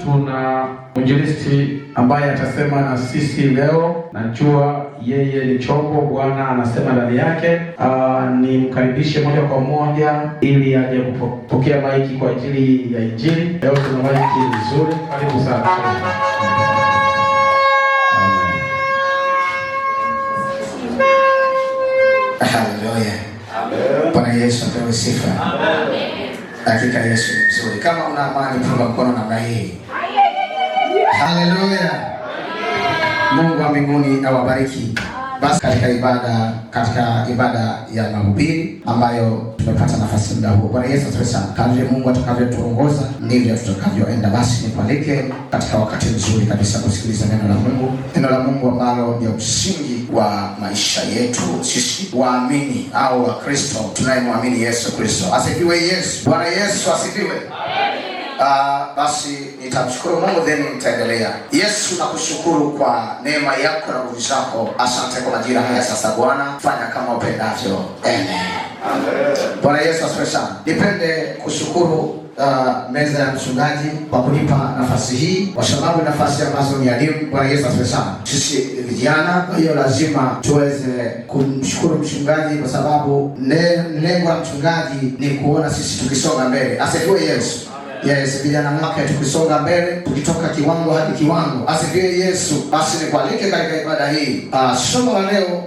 Tuna mwinjilisti ambaye atasema na sisi leo. Najua yeye ni chombo, Bwana anasema ndani yake. Nimkaribishe moja kwa moja ili aje kupokea maiki kwa ajili ya Injili. Leo tuna maiki nzuri. Karibu sana. Haleluya. Bwana Yesu apewe sifa. Amen. Hakika Yesu ni mzuri. Kama una amani, punga mkono namna hii. Haleluya. Mungu wa mbinguni awabariki. Basi katika ibada ya mahubiri ambayo tumepata nafasi muda huu. Bwana Yesu asifiwe sana. Kadri Mungu atakavyotuongoza ndivyo tutakavyoenda. Basi nikualike katika wakati mzuri kabisa kusikiliza neno la Mungu. Neno la Mungu ambalo ni msingi wa maisha yetu sisi waamini au wa Kristo tunayemwamini Yesu Kristo. Asifiwe Yesu. Bwana Yesu asifiwe. Basi nitamshukuru Mungu then nitaendelea. Yesu, nakushukuru kwa neema yako na nguvu zako. Asante kwa majira haya sasa Bwana, fanya kama upendavyo. Amen. Bwana Yesu asifiwe sana. Nipende kushukuru meza ya mchungaji kwa kunipa nafasi hii, kwa sababu nafasi ambazo ni adimu. Bwana Yesu asifiwe sana. Sisi vijana, kwa hiyo lazima tuweze kumshukuru mchungaji, kwa sababu lengo la mchungaji ni kuona sisi tukisonga mbele. Asifiwe Yesu. Yes, vijana wake tukisonga mbele, tukitoka kiwango hadi kiwango. Asifiwe Yesu. Basi nikualike katika ibada hii. Somo la leo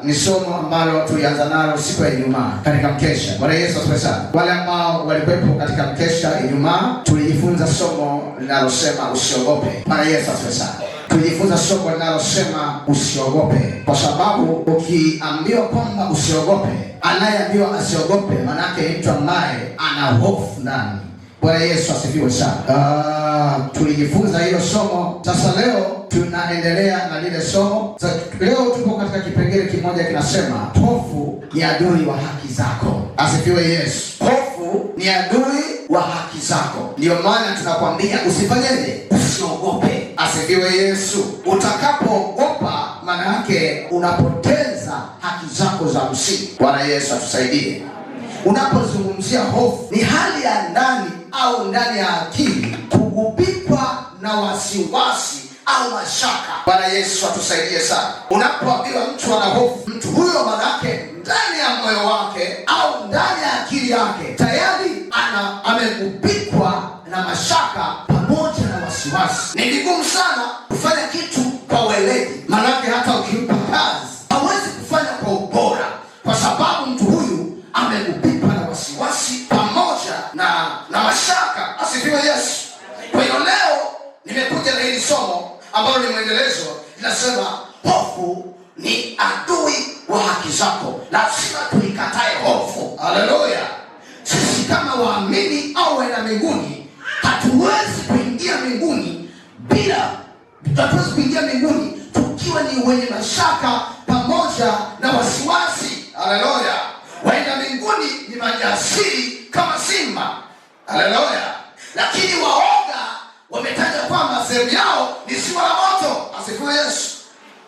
ni somo ambalo tulianza nalo siku ya Ijumaa katika mkesha. Bwana Yesu asifiwe sana. Wale ambao walikuwepo katika mkesha Ijumaa, tulijifunza somo linalosema usiogope. Bwana Yesu asifiwe sana. Tulijifunza somo linalosema usiogope, kwa sababu ukiambiwa kwamba usiogope, anayeambiwa asiogope manake mtu ambaye ana hofu ndani. Bwana Yesu asifiwe sana. Tulijifunza hilo somo. Sasa leo tunaendelea na lile somo. Leo tupo katika kipengele kimoja kinasema hofu ni adui wa haki zako. Asifiwe Yesu. Hofu ni adui wa haki zako. Ndio maana tunakwambia usifanyeje? Usiogope. Asifiwe Yesu. Utakapoogopa maana yake unapoteza haki zako za msingi. Bwana Yesu atusaidie. Unapozungumzia hofu, ni hali ya ndani au ndani ya akili kugubikwa na wasiwasi au mashaka. Bwana Yesu atusaidie sana. Unapoambiwa mtu ana hofu, mtu huyo manake ndani ya moyo wake au ndani ya akili yake tayari amegubikwa na mashaka pamoja na wasiwasi. Ni vigumu sana kufanya kitu kwa weledi, manake hata ukimpa kazi hawezi kufanya kwa ubora, kwa sababu mtu huyu amegubikwa na wasiwasi pamoja na mashaka. Asifiwe Yesu. Kwa hiyo leo nimekuja na hili somo ambalo ni mwendelezo, linasema hofu ni adui wa haki zako. Lazima tuikatae hofu. Haleluya. Sisi kama waamini au wana mbinguni, hatuwezi kuingia mbinguni tukiwa ni wenye mashaka pamoja na wasiwasi. Haleluya. Waenda mbinguni ni majasiri kama simba. Haleluya. Lakini waoga wametaja kwamba sehemu yao ni ziwa la moto. Asifiwe Yesu.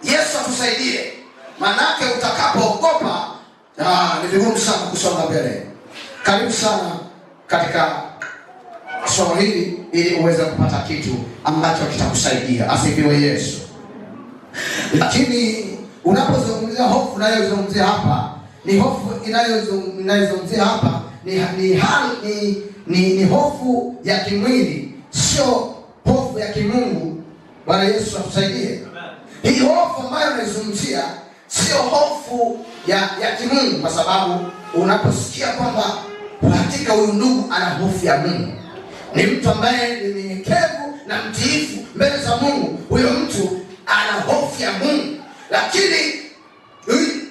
Yesu atusaidie. Manake utakapoogopa ni vigumu sana kusonga mbele. Karibu sana katika somo hili ili uweze kupata kitu ambacho kitakusaidia. Asifiwe Yesu. Lakini unapozungumzia hofu unayozungumzia hapa, ni hofu inayozungumzia hapa ni hofu ya kimwili, sio hofu ya kimungu. Bwana Yesu atusaidie. Hii hofu ambayo naizungumzia sio hofu ya kimungu, kwa sababu unaposikia kwamba hakika huyu ndugu ana hofu ya Mungu, ni mtu ambaye ni mnyenyekevu na mtiifu mbele za Mungu, huyo mtu ana hofu ya Mungu. Lakini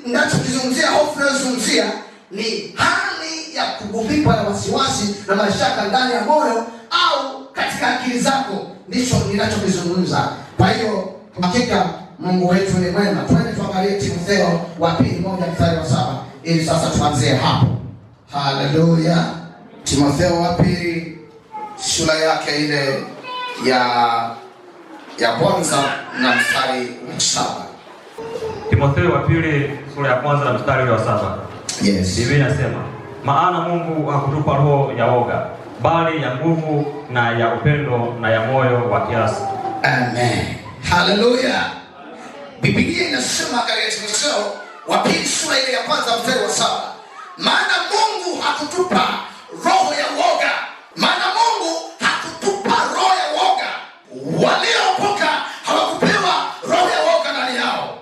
ninachokizungumzia, hofu ninayozungumzia ni hali ya kugubikwa na wasiwasi na mashaka ndani ya moyo au katika akili zako, ndicho ninachokizungumza. Kwa hiyo hakika Mungu wetu ni mwema. Twende tuangalie Timotheo wa pili 1:7 ili sasa tuanzie hapo. Haleluya. Timotheo wa pili sura yake ile ya kwanza na mstari wa 7. Timotheo wa pili sura ya kwanza na mstari wa 7. Yes. Biblia inasema, maana Mungu hakutupa roho ya woga, bali ya nguvu na ya upendo na ya moyo wa kiasi. Amen. Haleluya. Biblia inasema katika Timotheo wa pili sura ile ya kwanza mstari wa 7, maana Mungu hakutupa roho ya woga. Maana Mungu hakutupa roho ya woga. Waliookoka hawakupewa roho ya woga ndani yao,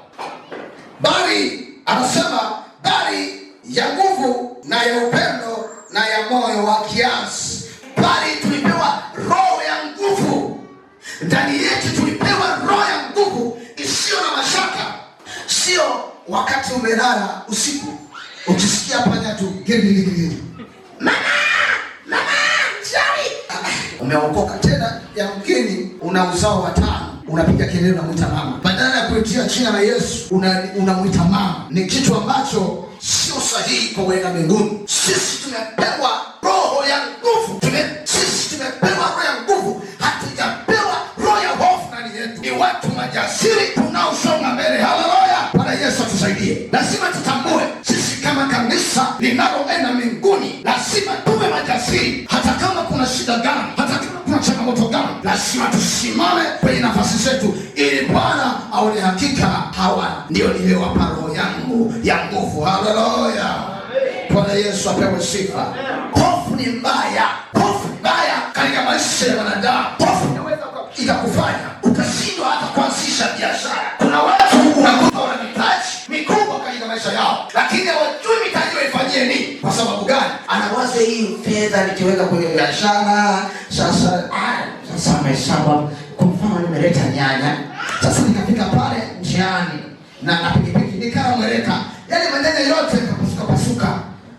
bali anasema bali ya nguvu na ya upendo na ya moyo wa kiasi. Bali tulipewa roho ya nguvu ndani yetu, tulipewa roho ya nguvu isiyo na mashaka. Sio wakati umelala usiku ukisikia panya tu mama mchawi, umeokoka tena, ya mkini una uzao wa 5, unapiga kelele unamwita mama, badala ya kuitia jina la Yesu unamwita mama. Ni kitu ambacho sio sahihi kwa wenda mbinguni. Sisi tumepewa roho ya nguvu, sisi tumepewa roho ya nguvu, hatujapewa roho ya hofu ndani yetu. Ni watu majasiri tunaosonga mbele. Haleluya, Bwana Yesu atusaidie. Lazima tutambue sisi kama kanisa linaloenda mbinguni, lazima tuwe majasiri. Hata kama kuna shida gani, hata kama kuna changamoto gani, lazima tusimame kwenye nafasi zetu, ili Bwana aone hakika hawa ndio niliowapa roho yangu ya nguvu. Haleluya, Bwana Yesu apewe sifa. Hofu ni mbaya, hofu ni mbaya katika maisha ya wanadamu. Hofu inaweza ikakufanya ukashindwa hata kuanzisha biashara. Kuna watu unakuta wana mitaji mikubwa katika maisha yao, lakini hawajui mitaji waifanyie nini. Kwa sababu gani? Anawaza hii fedha nikiweka kwenye biashara, sasa amesema kwa mfano nimeleta nyanya, sasa nikafika pale njiani na pikipiki nikamweleka, yani maneno yote yakapasuka.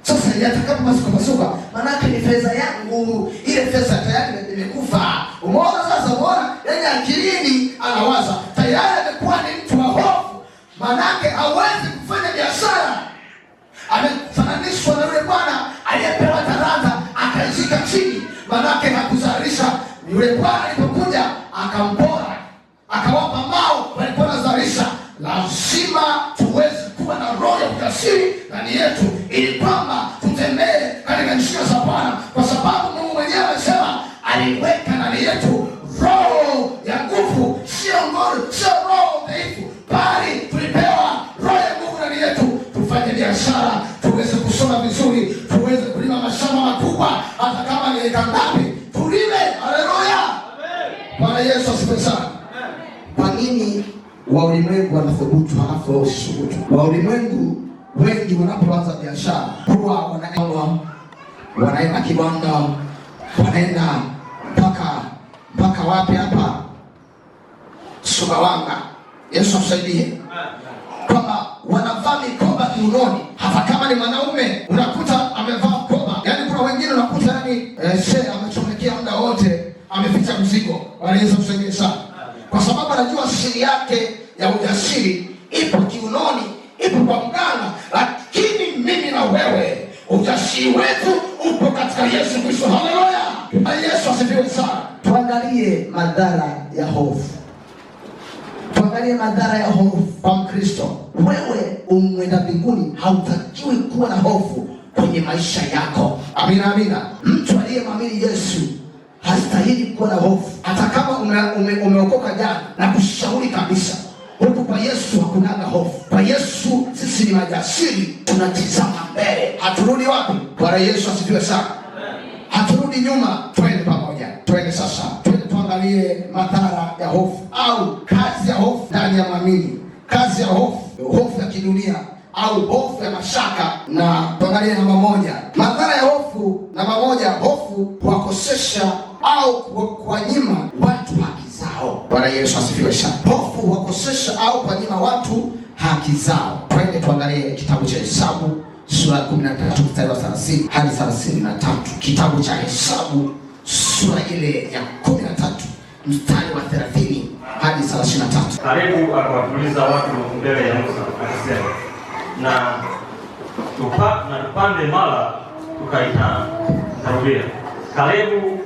Sasa yatakapopasuka, manake ni fedha yangu, ile fedha tayari imekufa. Umeona sasa, umeona? Yani akilini anawaza tayari amekuwa ni mtu wa hofu, manake hawezi kufanya biashara. Amefananishwa na yule bwana aliyepewa talanta akaishika chini, manake hakuzalisha. Yule bwana alipokuja akampora, akawapa mao walikuwa wanazalisha. Lazima tuweze kuwa na roho ya ujasiri ndani yetu, ili kwamba tutembee katika njia za Bwana, kwa sababu Mungu mwenyewe amesema aliweka ndani yetu roho ya nguvu, sio roho dhaifu, bali tulipewa roho ya nguvu ndani yetu. Tufanye biashara, tuweze kusoma vizuri, tuweze kulima mashamba makubwa, hata kama ni eka ngapi, tulime. Haleluya, Bwana Yesu asifiwe sana. Kwa nini wa ulimwengu wanathubutu halafu wao usithubutu? Wa ulimwengu wengi wanapoanza biashara huwa wanaenda Kiwanda, wanaenda mpaka wapi hapa Sumbawanga. Yesu asaidie, kwamba wanavaa mikoba kiunoni. Hata kama ni mwanaume unakuta amevaa mkoba, yani kuna wengine unakuta amechomekea muda wote, ameficha mzigo. Bwana Yesu asaidie sana, kwa sababu anajua siri yake ya ujasiri ipo kiunoni, ipo kwa mganga. Lakini mimi na wewe, ujasiri wetu upo katika Yesu Kristo. Haleluya, Yesu asifiwe sana. Tuangalie madhara ya hofu. Tuangalie madhara ya hofu kwa Mkristo. Wewe umwenda mbinguni, hautakiwi kuwa na hofu kwenye maisha yako. Amina, amina. Mtu aliyemwamini Yesu hastahili kuwa na hofu. Hata kama umeokoka jana, na kushauri kabisa, huku kwa Yesu hakunaga hofu. Kwa Yesu sisi ni majasiri, tunatizama mbele. Haturudi wapi? Bwana Yesu asifiwe sana. Haturudi nyuma, twende pamoja. Twende sasa, twende tuangalie madhara ya hofu, au kazi ya hofu ndani ya mwamini. Kazi ya hofu, hofu ya kidunia au hofu ya mashaka. Na tuangalie namba 1, madhara ya hofu. Namba 1, hofu huwakosesha au kuwanyima watu haki zao. Bwana Yesu asifiwe sana. Hofu huwakosesha au kuwanyima watu haki zao. Twende tuangalie kitabu cha Hesabu sura 13 mstari wa 30 hadi 33. Kitabu cha Hesabu sura ile ya 13 mstari wa 30 hadi 33. Kalebu akawatuliza watu mbele ya Musa akasema, na tupande mara tukaitana. Tarudia. Kalebu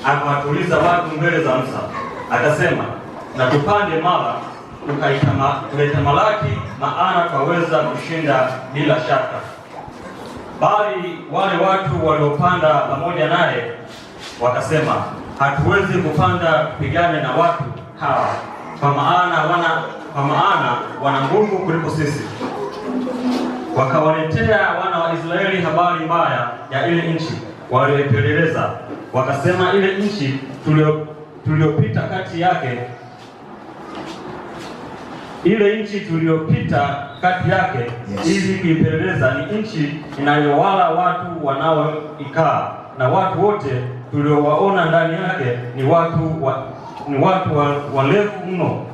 akawatuliza watu mbele za Musa akasema, na tupande mara tukaitamalaki, maana twaweza kushinda bila shaka. Bali wale watu waliopanda pamoja naye wakasema, hatuwezi kupanda kupigana na watu hawa, kwa maana wana nguvu kuliko sisi. Wakawaletea wana wa Israeli habari mbaya ya ile nchi walioipeleleza, wakasema, ile nchi tuliopita kati yake, yes, ili kuipeleleza ni nchi inayowala watu wanaoikaa, na watu wote tuliowaona ndani yake ni watu walevu mno.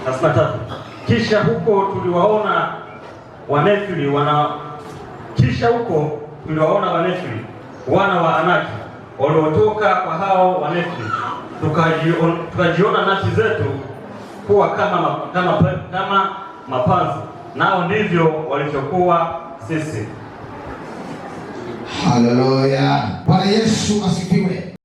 33. Kisha huko tuliwaona Wanefili wana wa Anaki waliotoka kwa hao Wanefili, tukajiona nafsi zetu kuwa kama mapanzi, nao ndivyo walivyokuwa sisi. Haleluya. Bwana Yesu asifiwe.